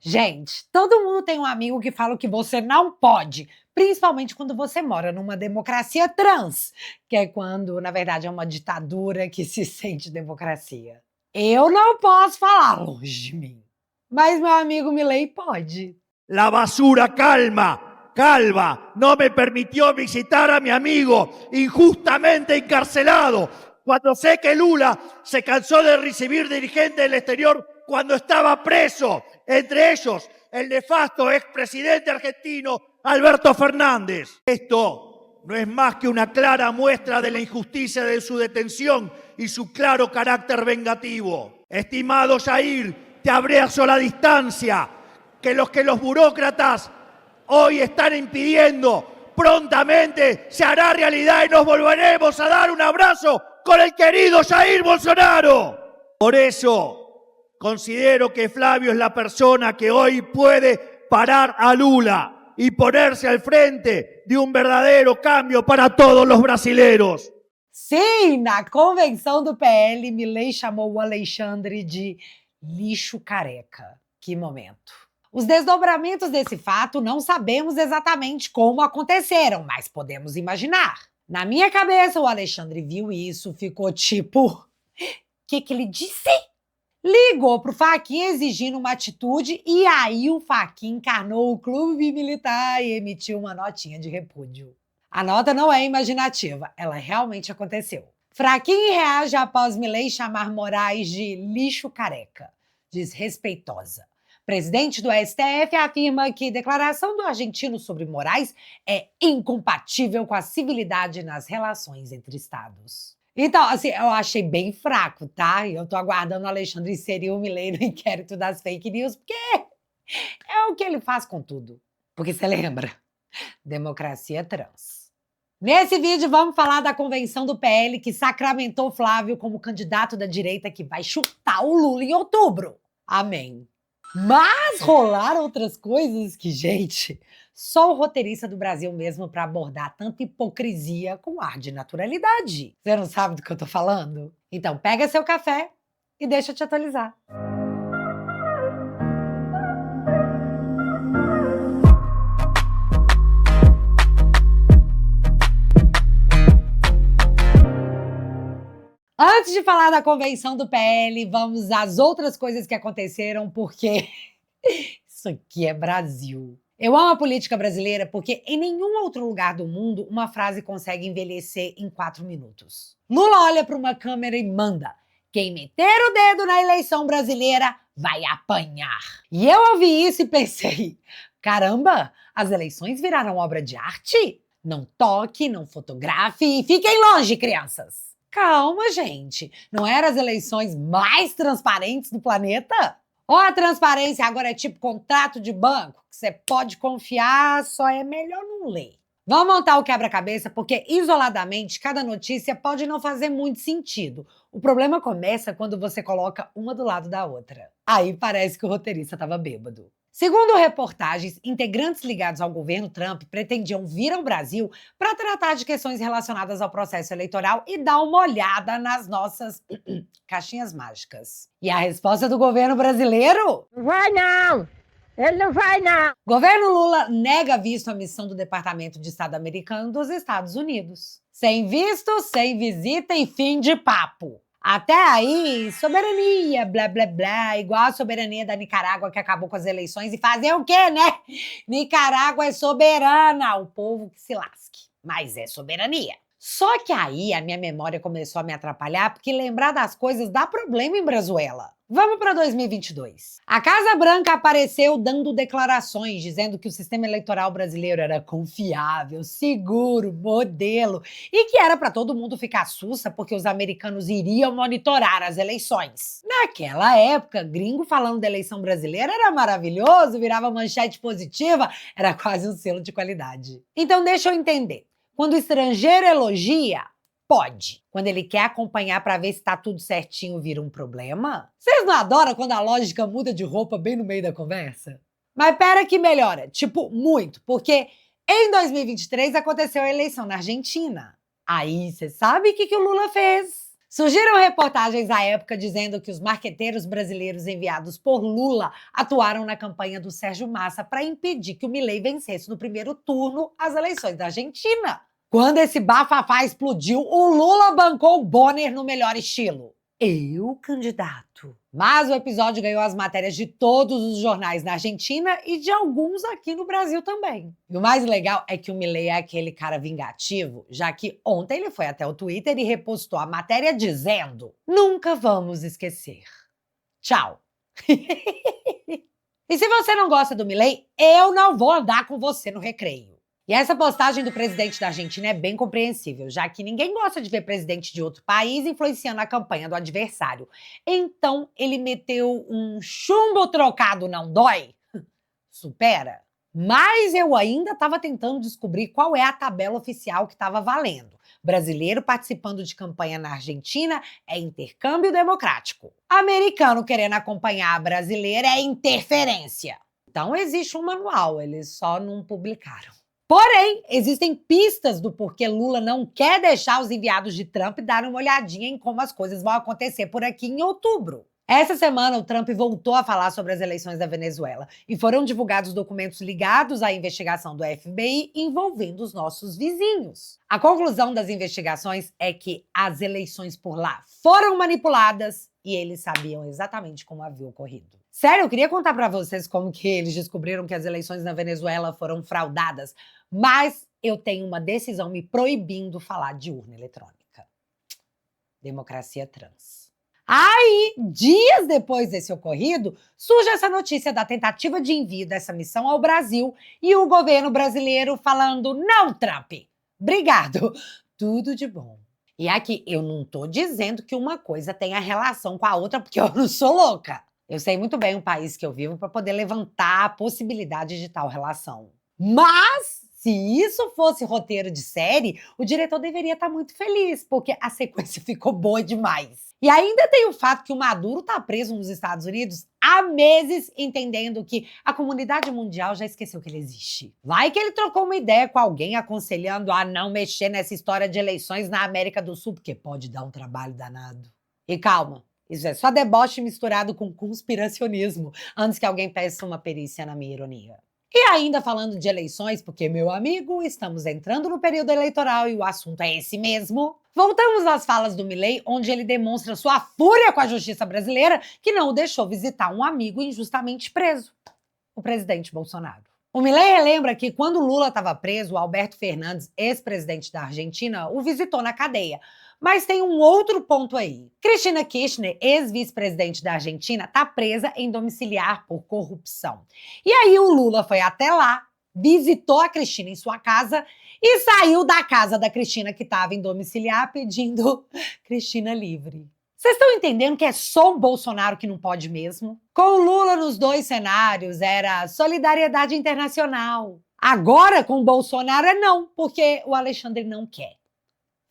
Gente, todo mundo tem um amigo que fala que você não pode, principalmente quando você mora numa democracia trans, que é quando, na verdade, é uma ditadura que se sente democracia. Eu não posso falar longe de mim, mas meu amigo Milei pode. La basura calva, no me permitió visitar a mi amigo injustamente encarcelado. Cuando sé que Lula se cansó de recibir dirigentes del exterior cuando estaba preso, entre ellos el nefasto expresidente argentino Alberto Fernández. Esto no es más que una clara muestra de la injusticia de su detención y su claro carácter vengativo. Estimado Jair, te abrazo a la distancia, que los burócratas hoy están impidiendo prontamente se hará realidad y nos volveremos a dar un abrazo con el querido Jair Bolsonaro. Por eso considero que Flavio es la persona que hoy puede parar a Lula y ponerse al frente de un verdadero cambio para todos los brasileros. Sim, na convenção do PL, Milei chamou o Alexandre de lixo careca. Que momento. Os desdobramentos desse fato não sabemos exatamente como aconteceram, mas podemos imaginar. Na minha cabeça, o Alexandre viu isso, ficou tipo... O que ele disse? Ligou pro Fachin exigindo uma atitude e aí o Fachin encarnou o clube militar e emitiu uma notinha de repúdio. A nota não é imaginativa, ela realmente aconteceu. Fachin reage após Milei chamar Moraes de lixo careca, desrespeitosa. Presidente do STF afirma que declaração do argentino sobre Moraes é incompatível com a civilidade nas relações entre estados. Então, assim, eu achei bem fraco, tá? E eu tô aguardando o Alexandre inserir o Milei no inquérito das fake news, porque é o que ele faz com tudo. Porque você lembra? Democracia trans. Nesse vídeo, vamos falar da convenção do PL que sacramentou Flávio como candidato da direita que vai chutar o Lula em outubro. Amém. Mas rolaram outras coisas que, gente, só o roteirista do Brasil mesmo para abordar tanta hipocrisia com ar de naturalidade. Você não sabe do que eu tô falando? Então pega seu café e deixa eu te atualizar. Antes de falar da convenção do PL, vamos às outras coisas que aconteceram, porque isso aqui é Brasil. Eu amo a política brasileira porque em nenhum outro lugar do mundo uma frase consegue envelhecer em 4 minutos. Lula olha para uma câmera e manda: quem meter o dedo na eleição brasileira vai apanhar. E eu ouvi isso e pensei: caramba, as eleições viraram obra de arte? Não toque, não fotografe e fiquem longe, crianças. Calma, gente. Não eram as eleições mais transparentes do planeta? Ou a transparência agora é tipo contrato de banco, que você pode confiar, só é melhor não ler. Vamos montar o quebra-cabeça, porque isoladamente cada notícia pode não fazer muito sentido. O problema começa quando você coloca uma do lado da outra. Aí parece que o roteirista estava bêbado. Segundo reportagens, integrantes ligados ao governo Trump pretendiam vir ao Brasil para tratar de questões relacionadas ao processo eleitoral e dar uma olhada nas nossas caixinhas mágicas. E a resposta do governo brasileiro? Não vai não! Ele não vai não! Governo Lula nega visto à missão do Departamento de Estado americano dos Estados Unidos. Sem visto, sem visita e fim de papo. Até aí, soberania, blá, blá, blá, igual a soberania da Nicarágua que acabou com as eleições e fazer o quê, né? Nicarágua é soberana, o povo que se lasque, mas é soberania. Só que aí a minha memória começou a me atrapalhar porque lembrar das coisas dá problema em Brazuela. Vamos para 2022. A Casa Branca apareceu dando declarações dizendo que o sistema eleitoral brasileiro era confiável, seguro, modelo e que era para todo mundo ficar sussa porque os americanos iriam monitorar as eleições. Naquela época, gringo falando da eleição brasileira era maravilhoso, virava manchete positiva, era quase um selo de qualidade. Então deixa eu entender. Quando o estrangeiro elogia, pode. Quando ele quer acompanhar para ver se tá tudo certinho, vira um problema? Vocês não adoram quando a lógica muda de roupa bem no meio da conversa? Mas pera que melhora, tipo, muito, porque em 2023 aconteceu a eleição na Argentina. Aí, você sabe o que o Lula fez? Surgiram reportagens à época dizendo que os marqueteiros brasileiros enviados por Lula atuaram na campanha do Sérgio Massa para impedir que o Milei vencesse no primeiro turno as eleições da Argentina. Quando esse bafafá explodiu, o Lula bancou o Bonner no melhor estilo. Eu, candidato. Mas o episódio ganhou as matérias de todos os jornais na Argentina e de alguns aqui no Brasil também. E o mais legal é que o Milei é aquele cara vingativo, já que ontem ele foi até o Twitter e repostou a matéria dizendo: "Nunca vamos esquecer. Tchau." E se você não gosta do Milei, eu não vou andar com você no recreio. E essa postagem do presidente da Argentina é bem compreensível, já que ninguém gosta de ver presidente de outro país influenciando a campanha do adversário. Então, ele meteu um chumbo trocado não dói? Supera. Mas eu ainda estava tentando descobrir qual é a tabela oficial que estava valendo. Brasileiro participando de campanha na Argentina é intercâmbio democrático. Americano querendo acompanhar a brasileira é interferência. Então, existe um manual, eles só não publicaram. Porém, existem pistas do porquê Lula não quer deixar os enviados de Trump darem uma olhadinha em como as coisas vão acontecer por aqui em outubro. Essa semana, o Trump voltou a falar sobre as eleições da Venezuela e foram divulgados documentos ligados à investigação do FBI envolvendo os nossos vizinhos. A conclusão das investigações é que as eleições por lá foram manipuladas e eles sabiam exatamente como havia ocorrido. Sério, eu queria contar pra vocês como que eles descobriram que as eleições na Venezuela foram fraudadas, mas eu tenho uma decisão me proibindo falar de urna eletrônica. Democracia trans. Aí, dias depois desse ocorrido, surge essa notícia da tentativa de envio dessa missão ao Brasil e o governo brasileiro falando: "Não, Trump, obrigado, tudo de bom." E aqui, eu não tô dizendo que uma coisa tenha relação com a outra, porque eu não sou louca. Eu sei muito bem o país que eu vivo para poder levantar a possibilidade de tal relação. Mas, se isso fosse roteiro de série, o diretor deveria estar muito feliz, porque a sequência ficou boa demais. E ainda tem o fato que o Maduro está preso nos Estados Unidos há meses, entendendo que a comunidade mundial já esqueceu que ele existe. Vai que ele trocou uma ideia com alguém aconselhando a não mexer nessa história de eleições na América do Sul, porque pode dar um trabalho danado. E calma. Isso é só deboche misturado com conspiracionismo, antes que alguém peça uma perícia na minha ironia. E ainda falando de eleições, porque, meu amigo, estamos entrando no período eleitoral e o assunto é esse mesmo, voltamos às falas do Milei, onde ele demonstra sua fúria com a justiça brasileira, que não o deixou visitar um amigo injustamente preso, o presidente Bolsonaro. O Milei relembra que quando Lula estava preso, o Alberto Fernandes, ex-presidente da Argentina, o visitou na cadeia. Mas tem um outro ponto aí. Cristina Kirchner, ex-vice-presidente da Argentina, está presa em domiciliar por corrupção. E aí o Lula foi até lá, visitou a Cristina em sua casa e saiu da casa da Cristina, que estava em domiciliar, pedindo Cristina livre. Vocês estão entendendo que é só o Bolsonaro que não pode mesmo? Com o Lula nos dois cenários era solidariedade internacional. Agora com o Bolsonaro é não, porque o Alexandre não quer.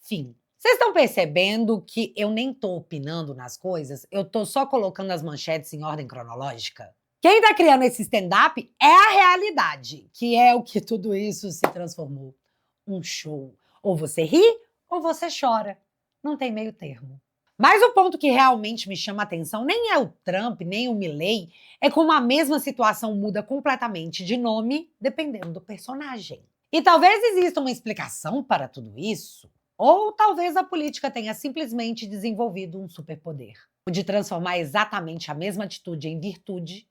Fim. Vocês estão percebendo que eu nem tô opinando nas coisas, eu tô só colocando as manchetes em ordem cronológica? Quem tá criando esse stand-up é a realidade, que é o que tudo isso se transformou. Um show. Ou você ri, ou você chora. Não tem meio termo. Mas o ponto que realmente me chama a atenção nem é o Trump, nem o Milei, é como a mesma situação muda completamente de nome dependendo do personagem. E talvez exista uma explicação para tudo isso. Ou talvez a política tenha simplesmente desenvolvido um superpoder, o de transformar exatamente a mesma atitude em virtude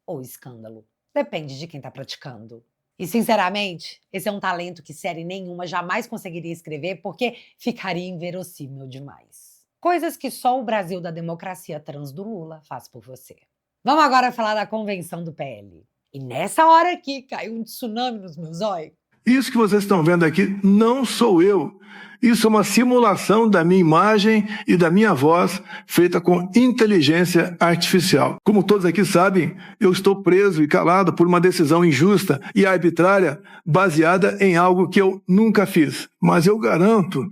ou escândalo. Depende de quem está praticando. E, sinceramente, esse é um talento que série nenhuma jamais conseguiria escrever porque ficaria inverossímil demais. Coisas que só o Brasil da democracia trans do Lula faz por você. Vamos agora falar da convenção do PL. E nessa hora aqui caiu um tsunami nos meus olhos. Isso que vocês estão vendo aqui não sou eu. Isso é uma simulação da minha imagem e da minha voz feita com inteligência artificial. Como todos aqui sabem, eu estou preso e calado por uma decisão injusta e arbitrária baseada em algo que eu nunca fiz. Mas eu garanto,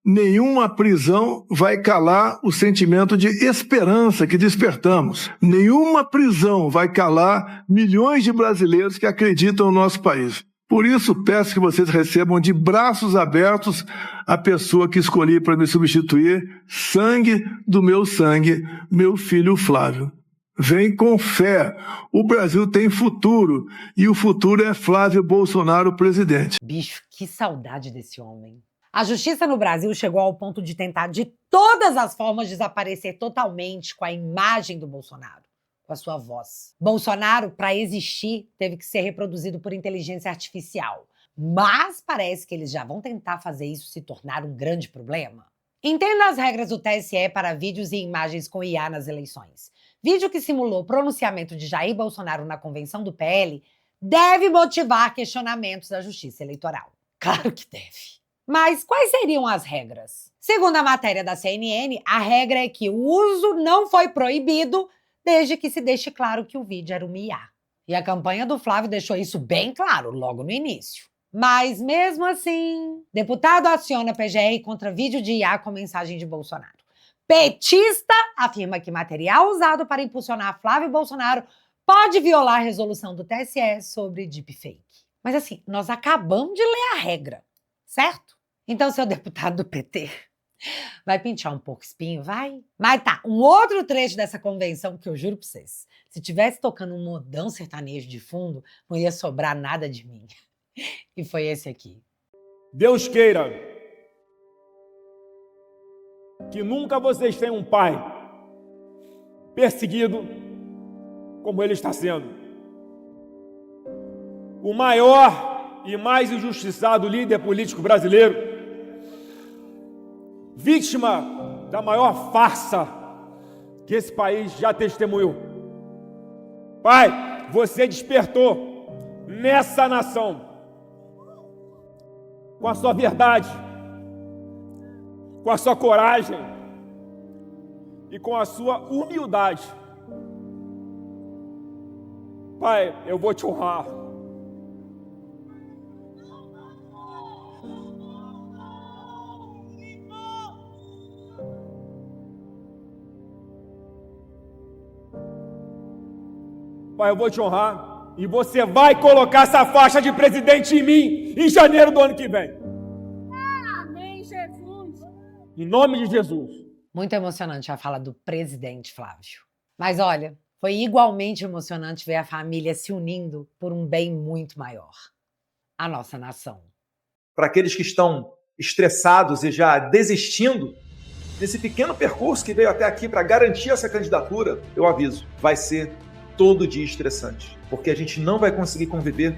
nenhuma prisão vai calar o sentimento de esperança que despertamos. Nenhuma prisão vai calar milhões de brasileiros que acreditam no nosso país. Por isso, peço que vocês recebam de braços abertos a pessoa que escolhi para me substituir, sangue do meu sangue, meu filho Flávio. Vem com fé. O Brasil tem futuro e o futuro é Flávio Bolsonaro, presidente. Bicho, que saudade desse homem. A justiça no Brasil chegou ao ponto de tentar de todas as formas desaparecer totalmente com a imagem do Bolsonaro, com a sua voz. Bolsonaro, para existir, teve que ser reproduzido por inteligência artificial. Mas parece que eles já vão tentar fazer isso se tornar um grande problema. Entenda as regras do TSE para vídeos e imagens com IA nas eleições. Vídeo que simulou o pronunciamento de Jair Bolsonaro na convenção do PL deve motivar questionamentos da Justiça Eleitoral. Claro que deve. Mas quais seriam as regras? Segundo a matéria da CNN, a regra é que o uso não foi proibido desde que se deixe claro que o vídeo era uma IA. E a campanha do Flávio deixou isso bem claro logo no início. Mas mesmo assim, deputado aciona PGR contra vídeo de IA com mensagem de Bolsonaro. Petista afirma que material usado para impulsionar Flávio Bolsonaro pode violar a resolução do TSE sobre deepfake. Mas assim, nós acabamos de ler a regra, certo? Então, seu deputado do PT vai pinchar um pouco espinho, vai? Mas tá, um outro trecho dessa convenção que eu juro pra vocês, se tivesse tocando um modão sertanejo de fundo, não ia sobrar nada de mim. E foi esse aqui. Deus queira que nunca vocês tenham um pai perseguido como ele está sendo. O maior e mais injustiçado líder político brasileiro, vítima da maior farsa que esse país já testemunhou. Pai, você despertou nessa nação com a sua verdade, com a sua coragem e com a sua humildade. Pai, eu vou te honrar. Pai, eu vou te honrar. E você vai colocar essa faixa de presidente em mim em janeiro do ano que vem. Amém, Jesus. Em nome de Jesus. Muito emocionante a fala do presidente Flávio. Mas olha, foi igualmente emocionante ver a família se unindo por um bem muito maior. A nossa nação. Para aqueles que estão estressados e já desistindo desse pequeno percurso que veio até aqui para garantir essa candidatura, eu aviso, vai ser todo dia estressante, porque a gente não vai conseguir conviver,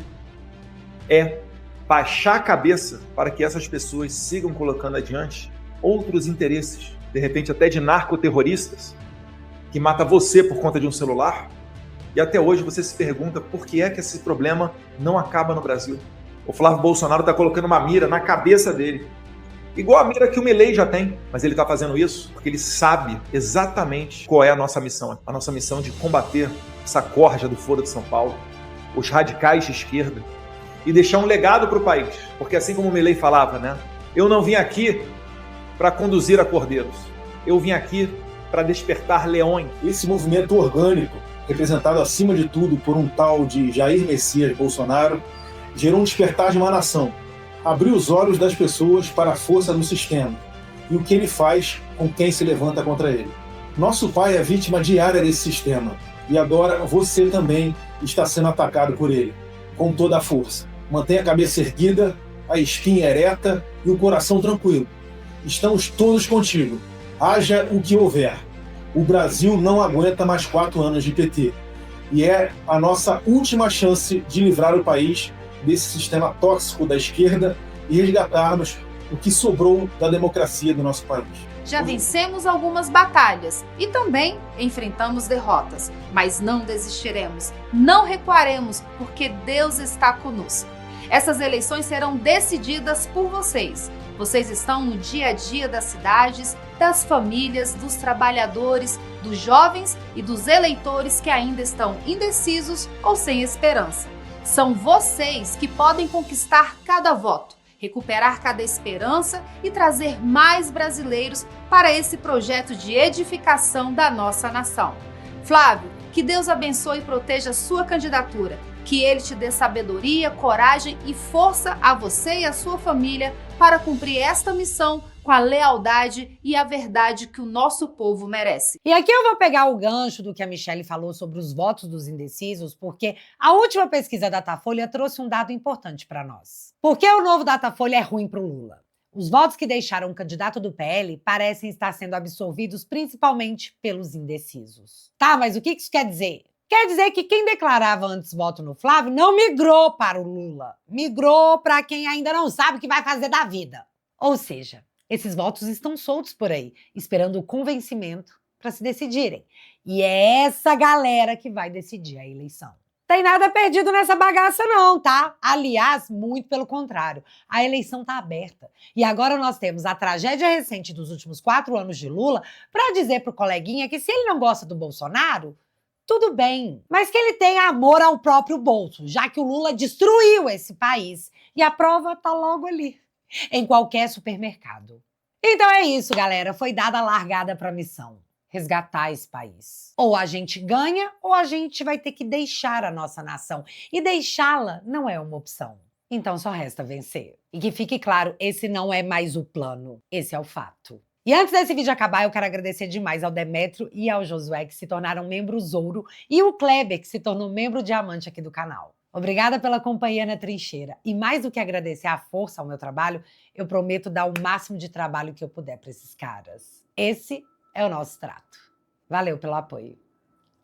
baixar a cabeça para que essas pessoas sigam colocando adiante outros interesses, de repente até de narcoterroristas, que mata você por conta de um celular, e até hoje você se pergunta por que é que esse problema não acaba no Brasil. O Flávio Bolsonaro está colocando uma mira na cabeça dele, igual a mira que o Milei já tem, mas ele está fazendo isso porque ele sabe exatamente qual é a nossa missão de combater essa corja do Foro de São Paulo, os radicais de esquerda, e deixar um legado para o país. Porque assim como o Milei falava, né? Eu não vim aqui para conduzir a cordeiros, eu vim aqui para despertar leões. Esse movimento orgânico, representado acima de tudo por um tal de Jair Messias Bolsonaro, gerou um despertar de uma nação, abriu os olhos das pessoas para a força do sistema e o que ele faz com quem se levanta contra ele. Nosso pai é vítima diária desse sistema. E agora você também está sendo atacado por ele, com toda a força. Mantenha a cabeça erguida, a espinha ereta e o coração tranquilo. Estamos todos contigo. Haja o que houver. O Brasil não aguenta mais 4 anos de PT. E é a nossa última chance de livrar o país desse sistema tóxico da esquerda e resgatarmos o que sobrou da democracia do nosso país. Já vencemos algumas batalhas e também enfrentamos derrotas, mas não desistiremos, não recuaremos, porque Deus está conosco. Essas eleições serão decididas por vocês. Vocês estão no dia a dia das cidades, das famílias, dos trabalhadores, dos jovens e dos eleitores que ainda estão indecisos ou sem esperança. São vocês que podem conquistar cada voto, recuperar cada esperança e trazer mais brasileiros para esse projeto de edificação da nossa nação. Flávio, que Deus abençoe e proteja a sua candidatura, que Que Ele te dê sabedoria, coragem e força a você e a sua família para cumprir esta missão com a lealdade e a verdade que o nosso povo merece. E aqui eu vou pegar o gancho do que a Michelle falou sobre os votos dos indecisos, porque a última pesquisa da Datafolha trouxe um dado importante para nós. Por que o novo Datafolha é ruim para o Lula? Os votos que deixaram o candidato do PL parecem estar sendo absorvidos principalmente pelos indecisos. Tá, mas o que isso quer dizer? Quer dizer que quem declarava antes voto no Flávio não migrou para o Lula. Migrou para quem ainda não sabe o que vai fazer da vida. Ou seja, esses votos estão soltos por aí, esperando o convencimento para se decidirem. E é essa galera que vai decidir a eleição. Tem nada perdido nessa bagaça não, tá? Aliás, muito pelo contrário. A eleição tá aberta. E agora nós temos a tragédia recente dos últimos 4 anos de Lula para dizer pro coleguinha que se ele não gosta do Bolsonaro, tudo bem, mas que ele tenha amor ao próprio bolso, já que o Lula destruiu esse país. E a prova tá logo ali, em qualquer supermercado. Então é isso, galera. Foi dada a largada para a missão. Resgatar esse país. Ou a gente ganha, ou a gente vai ter que deixar a nossa nação. E deixá-la não é uma opção. Então só resta vencer. E que fique claro, esse não é mais o plano. Esse é o fato. E antes desse vídeo acabar, eu quero agradecer demais ao Demétrio e ao Josué, que se tornaram membros ouro, e o Kleber, que se tornou membro diamante aqui do canal. Obrigada pela companhia na trincheira. E mais do que agradecer a força ao meu trabalho, eu prometo dar o máximo de trabalho que eu puder para esses caras. Esse é o nosso trato. Valeu pelo apoio.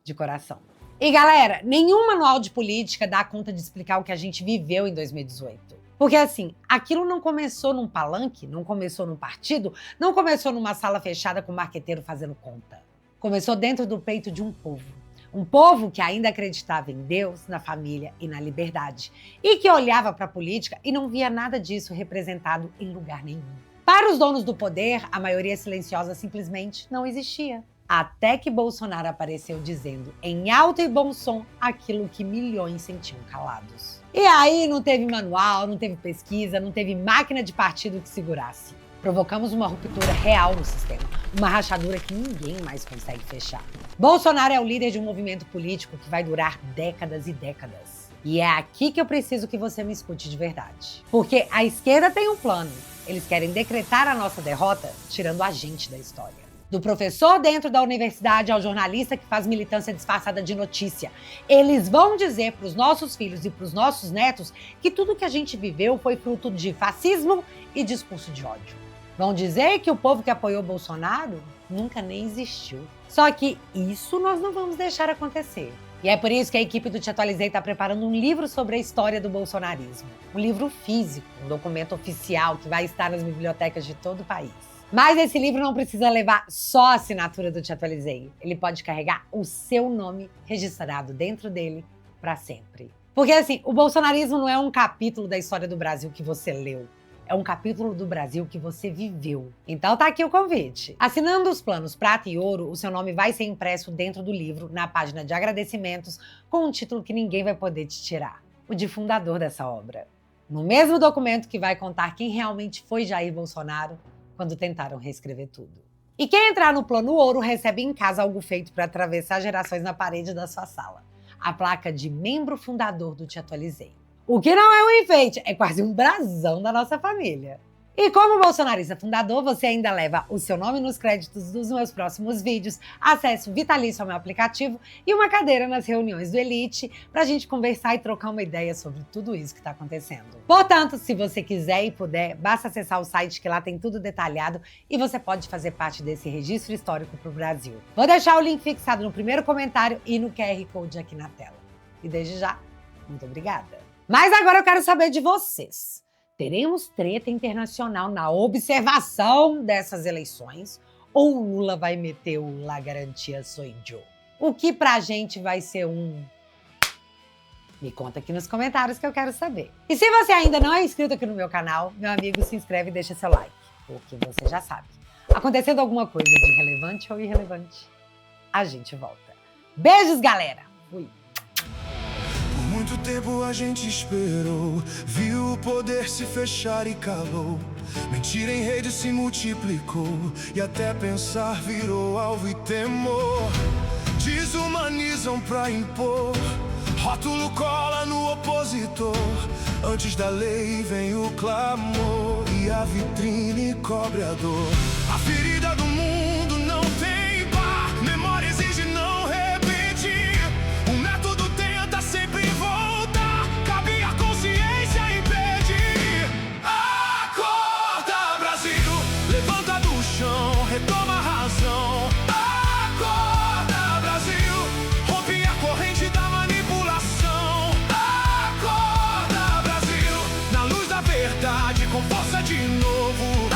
De coração. E galera, nenhum manual de política dá conta de explicar o que a gente viveu em 2018. Porque assim, aquilo não começou num palanque, não começou num partido, não começou numa sala fechada com o marqueteiro fazendo conta. Começou dentro do peito de um povo. Um povo que ainda acreditava em Deus, na família e na liberdade. E que olhava para a política e não via nada disso representado em lugar nenhum. Para os donos do poder, a maioria silenciosa simplesmente não existia. Até que Bolsonaro apareceu dizendo, em alto e bom som, aquilo que milhões sentiam calados. E aí não teve manual, não teve pesquisa, não teve máquina de partido que segurasse. Provocamos uma ruptura real no sistema, uma rachadura que ninguém mais consegue fechar. Bolsonaro é o líder de um movimento político que vai durar décadas e décadas. E é aqui que eu preciso que você me escute de verdade. Porque a esquerda tem um plano. Eles querem decretar a nossa derrota, tirando a gente da história. Do professor dentro da universidade ao jornalista que faz militância disfarçada de notícia. Eles vão dizer para os nossos filhos e para os nossos netos que tudo que a gente viveu foi fruto de fascismo e discurso de ódio. Vão dizer que o povo que apoiou Bolsonaro nunca nem existiu. Só que isso nós não vamos deixar acontecer. E é por isso que a equipe do Te Atualizei está preparando um livro sobre a história do bolsonarismo. Um livro físico, um documento oficial que vai estar nas bibliotecas de todo o país. Mas esse livro não precisa levar só a assinatura do Te Atualizei. Ele pode carregar o seu nome registrado dentro dele para sempre. Porque assim, o bolsonarismo não é um capítulo da história do Brasil que você leu. É um capítulo do Brasil que você viveu. Então tá aqui o convite. Assinando os planos prata e ouro, o seu nome vai ser impresso dentro do livro, na página de agradecimentos, com um título que ninguém vai poder te tirar. O de fundador dessa obra. No mesmo documento que vai contar quem realmente foi Jair Bolsonaro quando tentaram reescrever tudo. E quem entrar no plano ouro recebe em casa algo feito para atravessar gerações na parede da sua sala. A placa de membro fundador do Te Atualizei. O que não é um enfeite, é quase um brasão da nossa família. E como bolsonarista fundador, você ainda leva o seu nome nos créditos dos meus próximos vídeos, acesso vitalício ao meu aplicativo e uma cadeira nas reuniões do Elite pra gente conversar e trocar uma ideia sobre tudo isso que tá acontecendo. Portanto, se você quiser e puder, basta acessar o site que lá tem tudo detalhado e você pode fazer parte desse registro histórico pro Brasil. Vou deixar o link fixado no primeiro comentário e no QR Code aqui na tela. E desde já, muito obrigada. Mas agora eu quero saber de vocês. Teremos treta internacional na observação dessas eleições? Ou o Lula vai meter o La Garantia Soy Yo? O que pra gente vai ser um... Me conta aqui nos comentários que eu quero saber. E se você ainda não é inscrito aqui no meu canal, meu amigo, se inscreve e deixa seu like. Porque você já sabe. Acontecendo alguma coisa de relevante ou irrelevante, a gente volta. Beijos, galera! Fui! Muito tempo a gente esperou, viu o poder se fechar e calou. Mentira em rede se multiplicou e até pensar virou alvo e temor. Desumanizam pra impor Rótulo cola no opositor. Antes da lei vem o clamor e a vitrine cobre a dor. A ferida do mundo não tem par. Memória exige não repetir. O método tenta sempre voltar. Cabe à consciência impedir. Acorda, Brasil. Levanta do chão, retoma a razão. Acorda, Brasil. Rompe a corrente da manipulação. Acorda, Brasil. Na luz da verdade, com força de novo.